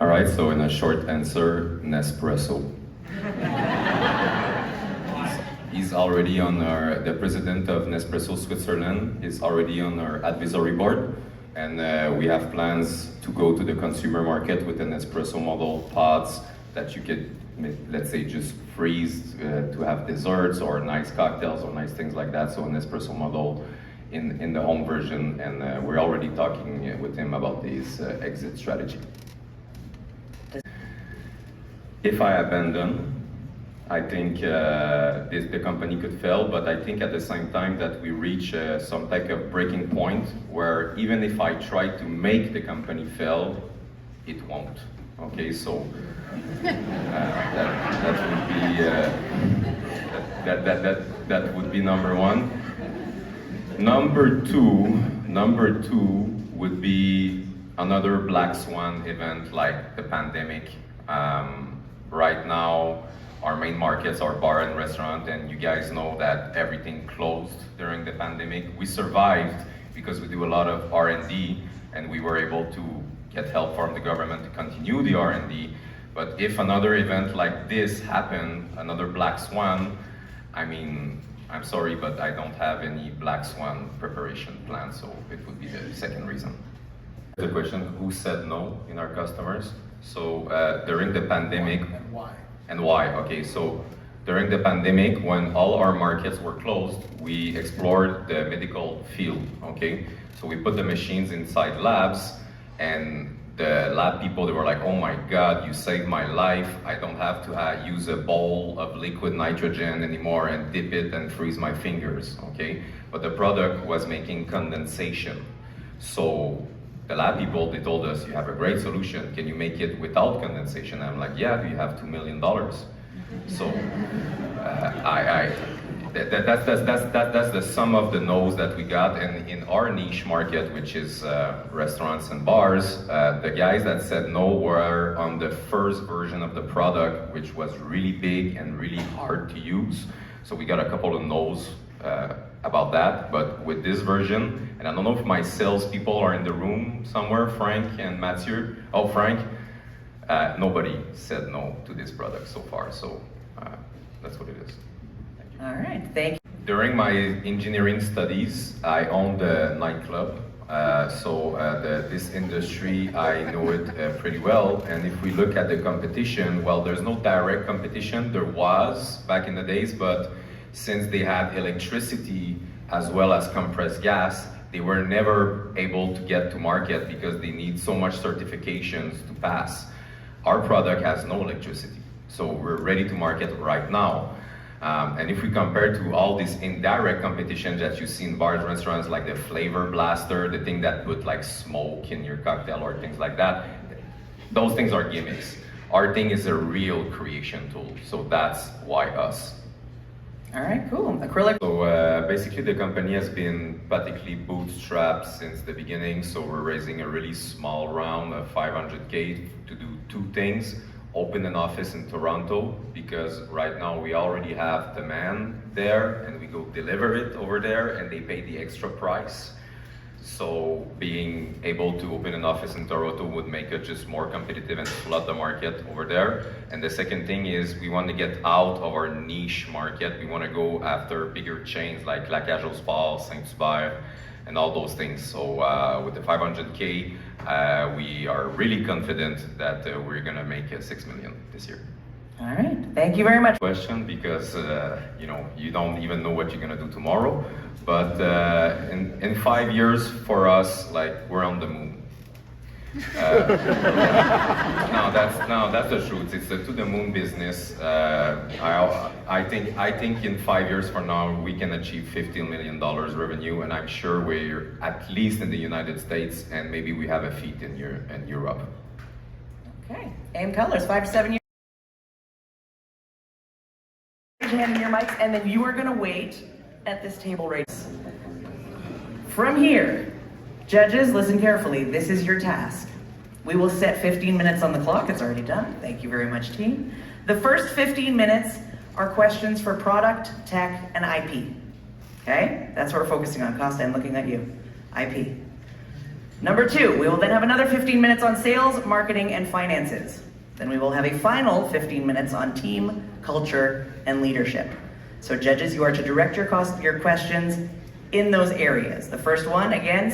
All right, so in a short answer, Nespresso. He's already on the president of Nespresso Switzerland is already on our advisory board, and we have plans to go to the consumer market with an Nespresso model pods that you could, let's say, just freeze to have desserts or nice cocktails or nice things like that. So an Nespresso model in the home version, and we're already talking with him about this exit strategy. If I abandon, I think the company could fail, but I think at the same time that we reach some type of breaking point where even if I try to make the company fail, it won't. Okay, so that would be number one. Number two would be another black swan event like the pandemic. Right now, our main markets are bar and restaurant, and you guys know that everything closed during the pandemic. We survived because we do a lot of R&D, and we were able to get help from the government to continue the R&D. But if another event like this happened, another black swan, I mean, I'm sorry, but I don't have any black swan preparation plan, so it would be the second reason. The question, who said no in our customers? So during the pandemic, and why? And why? Okay, so during the pandemic, when all our markets were closed, we explored the medical field, okay? So we put the machines inside labs, and the lab people, they were like, oh my God, you saved my life. I don't have to use a bowl of liquid nitrogen anymore and dip it and freeze my fingers, okay? But the product was making condensation. So the lab people, they told us, you have a great solution. Can you make it without condensation? And I'm like, yeah, do you have $2 million? So that's the sum of the no's that we got. And in our niche market, which is restaurants and bars, the guys that said no were on the first version of the product, which was really big and really hard to use. So we got a couple of no's about that, but with this version, and I don't know if my salespeople are in the room somewhere, Frank and Mathieu. Oh, Frank, nobody said no to this product so far, so that's what it is. Thank you. All right, thank you. During my engineering studies, I owned a nightclub, this industry, I know it pretty well, and if we look at the competition, well, there's no direct competition. There was back in the days, but since they had electricity as well as compressed gas, they were never able to get to market because they need so much certifications to pass. Our product has no electricity, so we're ready to market right now. And if we compare to all these indirect competition that you see in bars, restaurants, like the flavor blaster, the thing that put like smoke in your cocktail or things like that, those things are gimmicks. Our thing is a real creation tool, so that's why us. All right, cool. Acrylic. So basically the company has been practically bootstrapped since the beginning. So we're raising a really small round of 500K to do two things. Open an office in Toronto, because right now we already have demand there and we go deliver it over there and they pay the extra price. So being able to open an office in Toronto would make it just more competitive and flood the market over there. And the second thing is we want to get out of our niche market. We want to go after bigger chains like La Cage aux Sports, Saint-Hubert, and all those things. So with the 500K, we are really confident that we're going to make 6 million this year. All right, thank you very much. Question, because you don't even know what you're going to do tomorrow. But in 5 years for us, like, we're on the moon. No, that's the truth. It's a to the moon business. I think in 5 years from now we can achieve $15 million revenue, and I'm sure we're at least in the United States, and maybe we have a feet in Europe. Okay, aim colors, 5 to 7 years. Raise your hand in your mics, and then you are going to wait at this table right from here. Judges, listen carefully. This is your task. We will set 15 minutes on the clock. It's already done. Thank you very much, team. The first 15 minutes are questions for product, tech, and IP. Okay? That's what we're focusing on. Costa, I'm looking at you. IP. Number 2, we will then have another 15 minutes on sales, marketing, and finances. Then we will have a final 15 minutes on team, culture, and leadership. So judges, you are to direct your questions in those areas. The first one, again,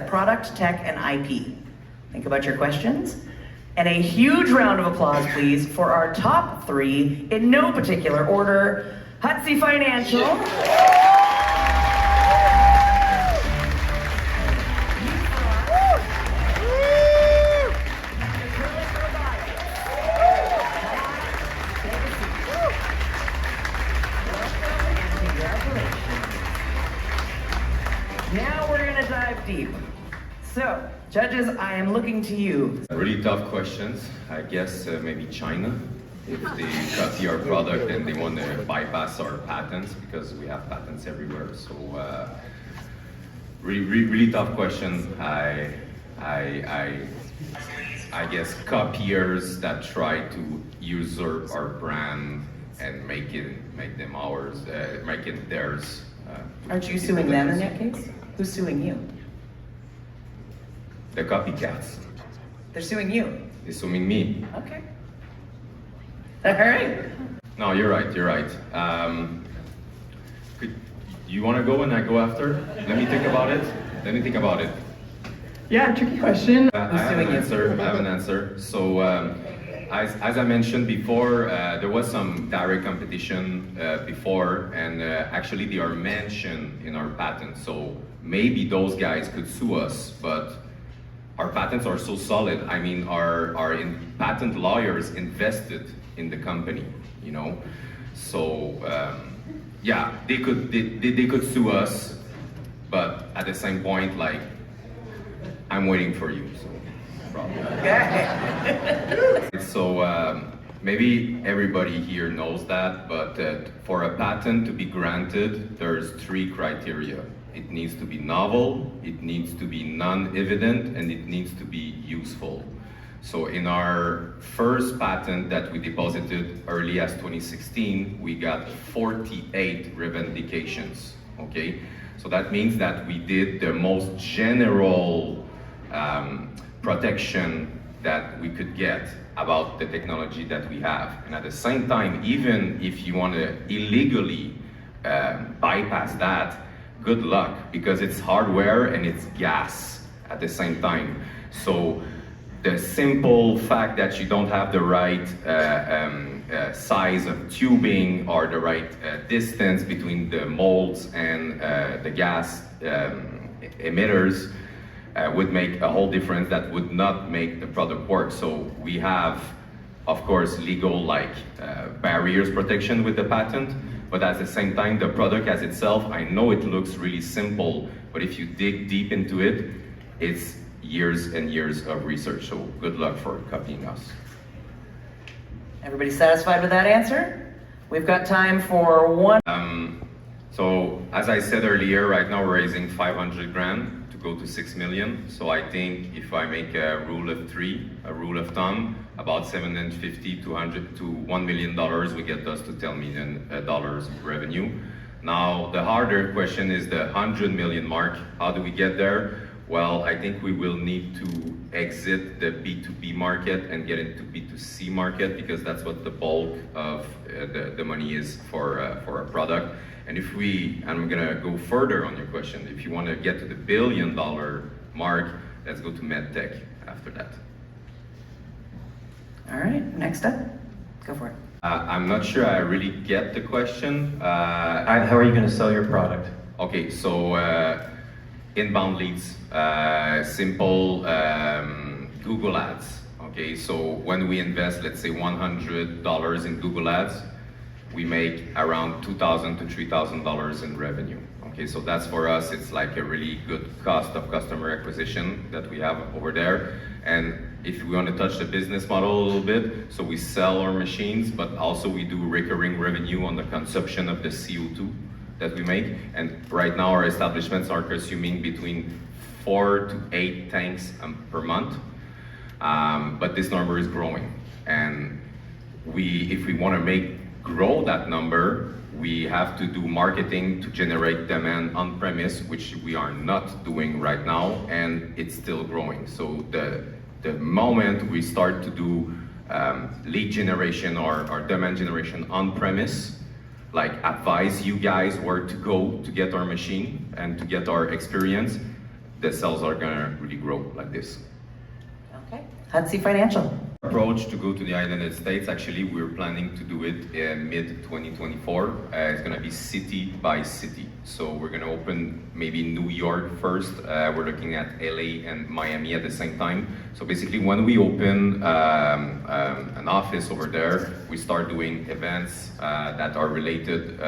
product, tech, and IP. Think about your questions. And a huge round of applause, please, for our top 3, in no particular order. Hutzi Financial. Now we're gonna dive deep. So, judges, I am looking to you. Really tough questions. I guess maybe China. If they copy our product and they want to bypass our patents because we have patents everywhere. So, really tough question. I guess copiers that try to usurp our brand and make them ours, make it theirs. Aren't you suing them in that case? Who's suing you? The copycats. They're suing you. They're suing me. Okay. All right. No, you're right. You're right. You want to go and I go after? Let me think about it. Yeah, tricky question. I have an answer. So, as I mentioned before, there was some direct competition before, and actually they are mentioned in our patent. So maybe those guys could sue us, but our patents are so solid. I mean, our patent lawyers invested in the company, you know. So yeah, they could sue us, but at the same point, like, I'm waiting for you. So. So maybe everybody here knows that, but for a patent to be granted, there's 3 criteria. It needs to be novel, it needs to be non-evident, and it needs to be useful. So in our first patent that we deposited early as 2016, we got 48 revendications, okay? So that means that we did the most general protection that we could get about the technology that we have. And at the same time, even if you want to illegally bypass that, good luck, because it's hardware and it's gas at the same time. So the simple fact that you don't have the right size of tubing or the right distance between the molds and the gas emitters would make a whole difference that would not make the product work. So we have, of course, legal barriers protection with the patent, but at the same time, the product as itself, I know it looks really simple, but if you dig deep into it, it's years and years of research. So good luck for copying us. Everybody satisfied with that answer? We've got time for one. So as I said earlier, right now we're raising 500 grand. Go to 6 million. So I think if I make a rule of 3, a rule of thumb, about 750 to $1 million will get us to $10 million revenue. Now the harder question is the 100 million mark. How do we get there? Well, I think we will need to exit the B2B market and get into B2C market, because that's what the bulk of the money is for a product. And I'm gonna go further on your question, if you want to get to the $1 billion mark, let's go to MedTech after that. All right, next up, go for it. I'm not sure I really get the question. How are you going to sell your product? Okay, so inbound leads, simple Google ads. Okay, so when we invest, let's say $100 in Google ads, we make around $2,000 to $3,000 in revenue. Okay, so that's for us, it's like a really good cost of customer acquisition that we have over there. And if we want to touch the business model a little bit, so we sell our machines, but also we do recurring revenue on the consumption of the CO2 that we make. And right now our establishments are consuming between 4 to 8 tanks per month. But this number is growing. And if we want to make grow that number, we have to do marketing to generate demand on premise, which we are not doing right now, and it's still growing. So the moment we start to do lead generation or demand generation on premise, like advise you guys where to go to get our machine and to get our experience, the sales are gonna really grow like this. Okay. Hudson Financial. Approach to go to the United States, actually we're planning to do it in mid 2024. It's going to be city by city, so we're going to open maybe New York first. We're looking at LA and Miami at the same time. So basically when we open an office over there, we start doing events that are related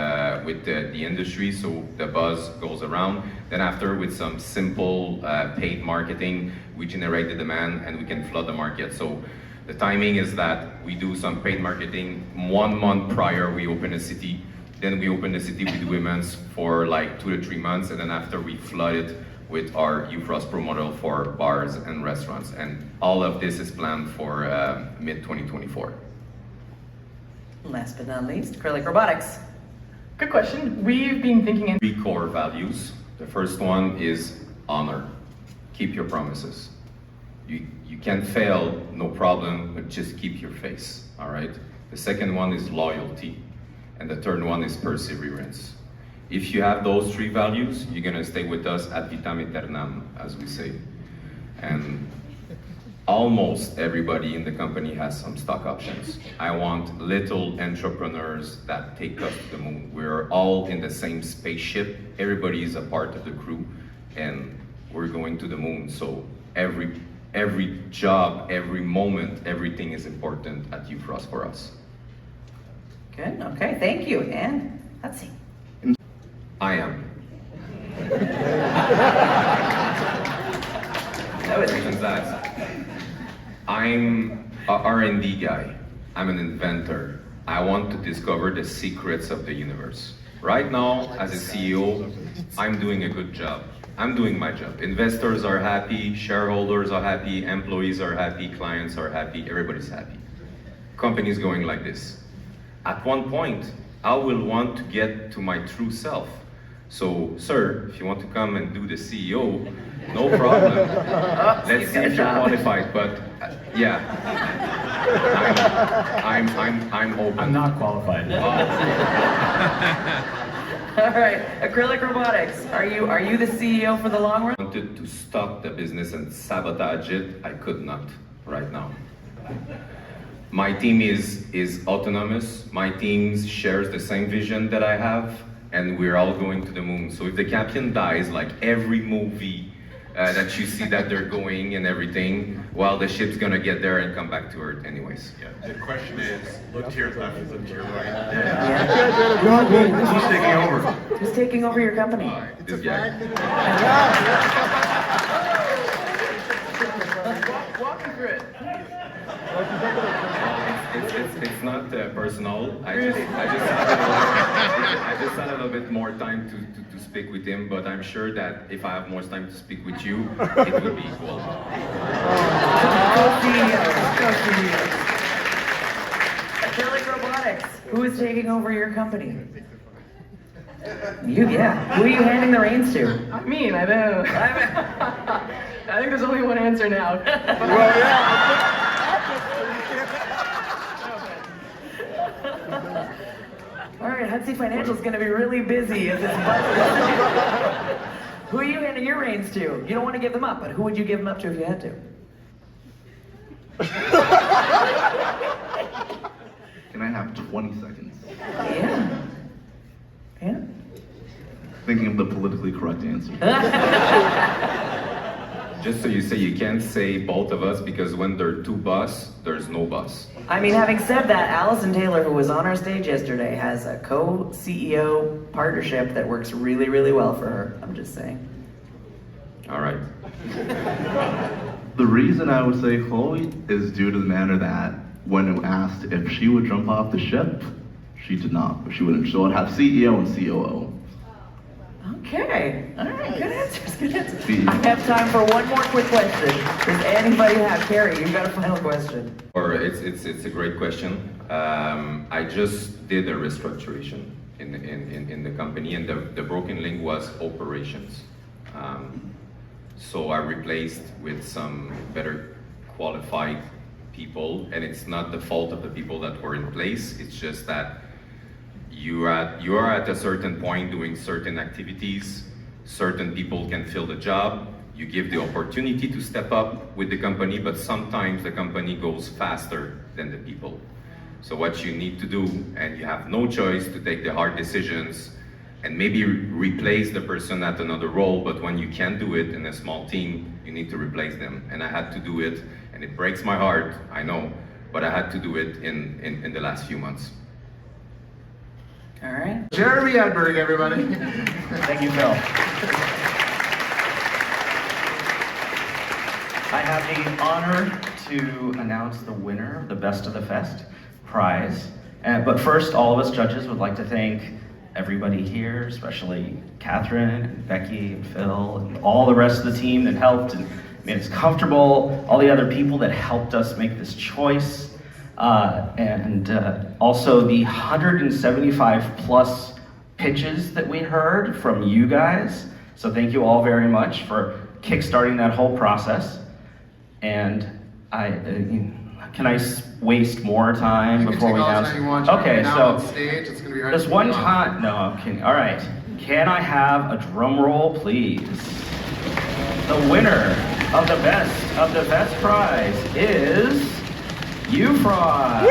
with the industry, so the buzz goes around. Then after, with some simple paid marketing, we generate the demand and we can flood the market. So the timing is that we do some paid marketing 1 month prior we open a city. Then we open the city, we do events for like 2 to 3 months, and then after we flood it with our UFROS Pro model for bars and restaurants. And all of this is planned for mid 2024. Last but not least, acrylic robotics. Good question. We've been thinking in 3 core values. The first one is honor. Keep your promises. You can fail, no problem, but just keep your face, all right? The second one is loyalty. And the third one is perseverance. If you have those 3 values, you're gonna stay with us ad vitam aeternam, as we say. And almost everybody in the company has some stock options. I want little entrepreneurs that take us to the moon. We're all in the same spaceship. Everybody is a part of the crew, and we're going to the moon. So every job, every moment, everything is important at UFROS for us. Good, okay, thank you. And let's see. I am. That was I'm a R&D guy. I'm an inventor. I want to discover the secrets of the universe. Right now, as a CEO, I'm doing a good job. I'm doing my job. Investors are happy, shareholders are happy, employees are happy, clients are happy, everybody's happy. Company's going like this. At one point, I will want to get to my true self. So, sir, if you want to come and do the CEO, no problem. Let's see if you're qualified, but yeah. I'm open. I'm not qualified. All right, acrylic robotics. Are you the CEO for the long run? I wanted to stop the business and sabotage it. I could not right now. My team is autonomous. My team shares the same vision that I have, and we're all going to the moon. So if the captain dies, like every movie that you see that they're going and everything, well, the ship's gonna get there and come back to Earth anyways. Yeah. The question is, look to your left, look to your right. Who's taking over? Who's taking over your company? This guy. Walk me through it. It's not personal. I just had a little bit more time to speak with him, but I'm sure that if I have more time to speak with you, it will be equal. Acrylic robotics. Who is taking over your company? You, yeah. Who are you handing the reins to? I mean, I don't. I think there's only one answer now. Well, yeah. All right, Hudson Financial is going to be really busy as this budget. Who are you handing your reins to? You don't want to give them up, but who would you give them up to if you had to? Can I have 20 seconds? Yeah. Yeah. Thinking of the politically correct answer. Just so you say, you can't say both of us, because when there are 2 boss, there's no boss. I mean, having said that, Allison Taylor, who was on our stage yesterday, has a co-CEO partnership that works really, really well for her. I'm just saying. All right. The reason I would say Chloe is due to the manner that when asked if she would jump off the ship, she did not. She wouldn't. She would have CEO and COO. Okay. All right. Good answers. I have time for one more quick question. Does anybody have? Carrie, you got a final question. Or it's a great question. I just did a restructuration in the company, and the broken link was operations. So I replaced with some better qualified people, and it's not the fault of the people that were in place. It's just that you are at a certain point doing certain activities. Certain people can fill the job. You give the opportunity to step up with the company, but sometimes the company goes faster than the people. So what you need to do, and you have no choice to take the hard decisions and maybe replace the person at another role, but when you can't do it in a small team, you need to replace them. And I had to do it, and it breaks my heart, I know, but I had to do it in the last few months. All right. Jeremy Edberg, everybody. Thank you, Phil. I have the honor to announce the winner of the Best of the Fest prize. But first, all of us judges would like to thank everybody here, especially Catherine, and Becky, and Phil, and all the rest of the team that helped and made us comfortable, all the other people that helped us make this choice, and also the 175 plus pitches that we heard from you guys. So thank you all very much for kickstarting that whole process. And can I waste more time before we announce? Okay, so Stage, it's gonna be hard this to one keep up. time. No, I'm kidding. All right. Can I have a drum roll, please? The winner of the Best of the Best prize is Euphron.